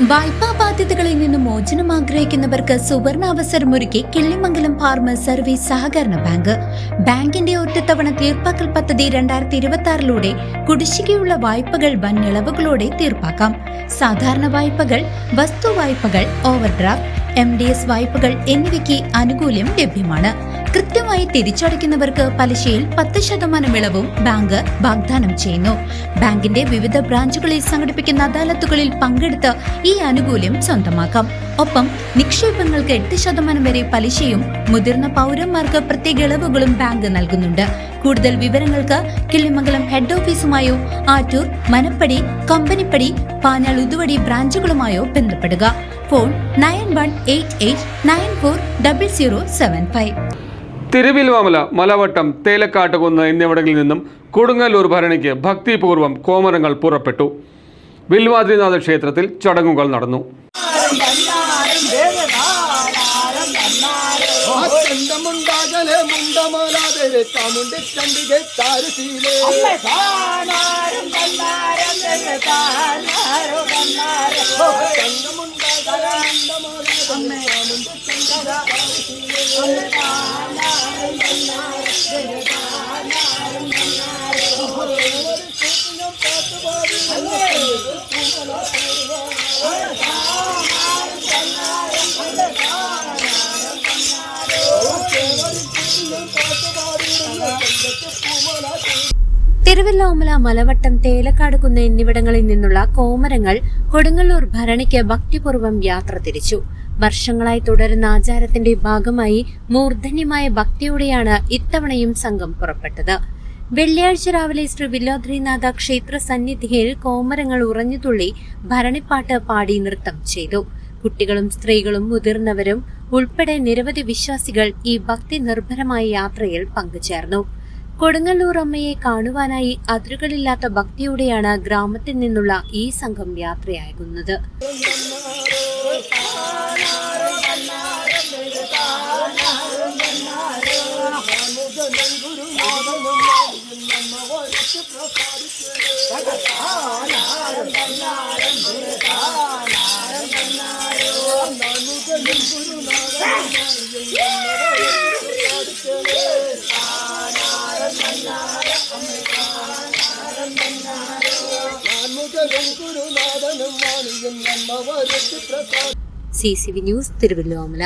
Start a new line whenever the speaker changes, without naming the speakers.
വായ്പാ ബാധ്യതകളിൽ നിന്ന് മോചനം ആഗ്രഹിക്കുന്നവർക്ക് സുവർണാവസരമൊരുക്കി കിള്ളിമംഗലം ഫാർമേഴ്സ് സർവീസ് സഹകരണ ബാങ്ക്. ബാങ്കിന്റെ ഒറ്റത്തവണ തീർപ്പാക്കൽ പദ്ധതി 2026 കുടിശ്ശികയുള്ള വായ്പകൾ വൻ ഇളവുകളോടെ തീർപ്പാക്കാം. സാധാരണ വായ്പകൾ, വസ്തു വായ്പകൾ, ഓവർഡ്രാഫ്റ്റ്, MDS വായ്പകൾ എന്നിവയ്ക്ക് ആനുകൂല്യം ലഭ്യമാണ്. കൃത്യമായി തിരിച്ചടയ്ക്കുന്നവർക്ക് പലിശയിൽ 10% ഇളവും ബാങ്ക് വാഗ്ദാനം ചെയ്യുന്നു. ബാങ്കിന്റെ വിവിധ ബ്രാഞ്ചുകളിൽ സംഘടിപ്പിക്കുന്ന അദാലത്തുകളിൽ പങ്കെടുത്ത് ഈ ആനുകൂല്യം സ്വന്തമാക്കാം. ഒപ്പം നിക്ഷേപങ്ങൾക്ക് 8% വരെ പലിശയും മുതിർന്ന പൗരന്മാർക്ക് പ്രത്യേക ഇളവുകളും ബാങ്ക് നൽകുന്നുണ്ട്. കൂടുതൽ വിവരങ്ങൾക്ക് കിള്ളിമംഗലം ഹെഡ് ഓഫീസുമായോ ആറ്റൂർ, മനപ്പടി, കമ്പനിപ്പടി, പാഞ്ഞാൾ, ഉതുവടി ബ്രാഞ്ചുകളുമായോ ബന്ധപ്പെടുക. ഫോൺ 9188940075.
തിരുവില്വാമല, മലവട്ടം, തേലക്കാട്ടുകുന്ന് എന്നിവിടങ്ങളിൽ നിന്നും കൊടുങ്ങല്ലൂർ ഭരണിക്ക് ഭക്തിപൂർവ്വം കോമരങ്ങൾ പുറപ്പെട്ടു. വിൽവാദ്രിനാഥ ക്ഷേത്രത്തിൽ ചടങ്ങുകൾ നടന്നു.
തിരുവല്ലോമല, മലവട്ടം, തേലക്കാടുകുന്ന് എന്നിവിടങ്ങളിൽ നിന്നുള്ള കോമരങ്ങൾ കൊടുങ്ങല്ലൂർ ഭരണിക്ക് ഭക്തിപൂർവ്വം യാത്ര തിരിച്ചു. വർഷങ്ങളായി തുടരുന്ന ആചാരത്തിന്റെ ഭാഗമായി മൂർധന്യമായ ഭക്തിയോടെയാണ് ഇത്തവണയും സംഘം പുറപ്പെട്ടത്. വെള്ളിയാഴ്ച രാവിലെ ശ്രീ വില്വാദ്രിനാഥ ക്ഷേത്ര സന്നിധിയിൽ കോമരങ്ങൾ ഉറഞ്ഞുതുള്ളി ഭരണിപ്പാട്ട് പാടി നൃത്തം ചെയ്തു. കുട്ടികളും സ്ത്രീകളും മുതിർന്നവരും ഉൾപ്പെടെ നിരവധി വിശ്വാസികൾ ഈ ഭക്തി നിർഭരമായ യാത്രയിൽ പങ്കുചേർന്നു. കൊടുങ്ങല്ലൂർ അമ്മയെ കാണുവാനായി അതിരുകളില്ലാത്ത ഭക്തിയോടെയാണ് ഗ്രാമത്തിൽ നിന്നുള്ള ഈ സംഘം യാത്രയാകുന്നത്. CCV news, Thiruvilwamala.